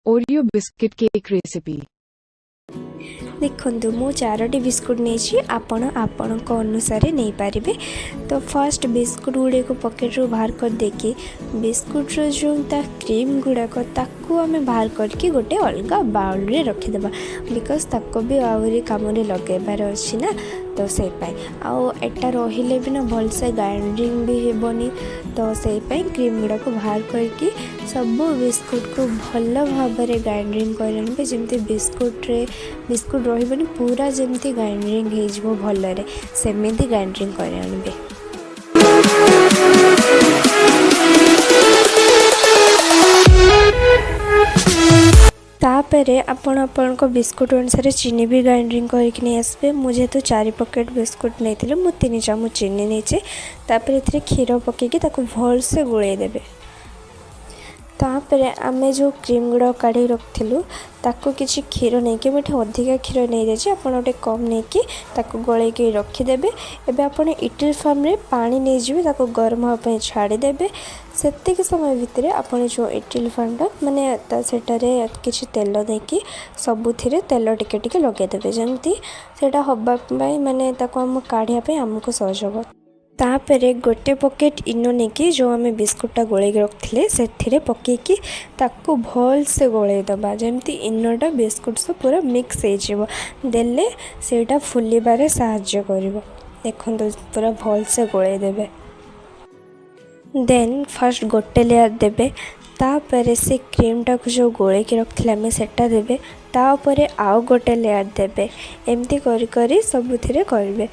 Oreo biscuit cake recipe. देखु मु 4टी biscuit नहीं आपण अनुसार नहीं पारे। तो फर्स्ट बिस्कुट गुड़े को पॉकेट रू बाहर कर देकी बिस्कुट रो जो क्रीम गुड़ाक ताकू आम बाहर करके गोटे अलग बाउल रे रखीदे बिकज ताको भी आहरी कम लगेबार अच्छी ना। तो से आटा रहिले भी ना भलसे ग्राइंडिंग भी हेबनी। तो से क्रीम गुड़ा को बाहर करके सब बिस्कुट को भल भाव में ग्राइंडिंग कर जमी बिस्कुट रही पूरा जमी ग्राइंडिंग हो भलरे सेमती ग्राइंडिंग कर आनबे। तापरे आपण बिस्कुट अनुसार चीनी भी ग्राइंडिंग करके नहीं आसबे। मुझे तो 4 पॉकेट बिस्कुट नहीं मु 3 चामच चीनी नहीं तापर क्षीर पकईकि भल से गोल देबे। तापरे आमे जो क्रीम गुड़ा काढ़ी रखिलु ताको किसी क्षीर नहीं कि मुझे अधिका क्षीर नहीं देछि आपण गोटे कम नहीं कि ताको गले के रखीदेबे। एबे आपण इडली फार्म रे पानी नहीं जिवे ताको गरम होगा छाड़ी देबे। सेतिक समय भितर आपण जो इडली फार्म माने सेटारे किछि तेल देकी सबुथिरे तेल टिके टिके लगे देबे जमती सेटा हबा पई माने ताको हम काढ़िया पे हमको सहज हो। तापरे गोटे पॉकेट इनो नहीं जो आम बिस्कुटा गोल रखते से पकईकि ताकू भल से गोल दबा जमती इनोटा बिस्कुट से पूरा मिक्स होदेले सेटा फुलबारे साहाय्य कर। देखो पूरा भल से गोल देबे। देन फर्स्ट गोटे लेयर देबे तापर से क्रीमटा को जो गोल के रखते आम सेटा देबे तापर आउ गोटे लेयर देबे एमती करी सबुथिरे करेंगे।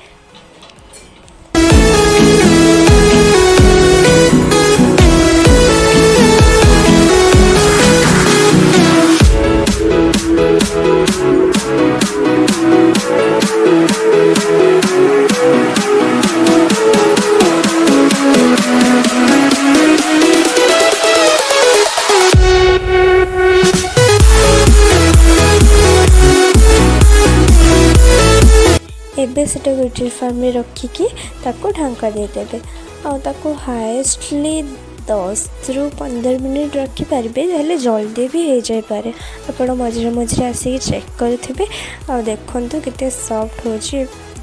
एबे से इडली फार्म में रखिकी ताको ढांका देदेबे आको हाएस्टली 10 ରୁ 15 मिनिट रखिपारे हेल्ले जल्दी भी हो जाए। आपण मझे मझे आसिक चेक करेंगे आ देखु केते सॉफ्ट हो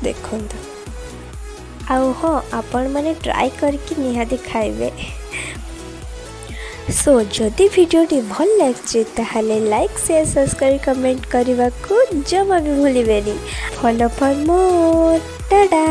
देखु। आउ हाँ आपण मैंने ट्राई करके निहाती खाइबे। सो जदि वीडियोटी भल लगे ताहले लाइक शेयर सब्सक्राइब कमेंट करने को जमा भी भूलिबेनी। Follow for more Tata.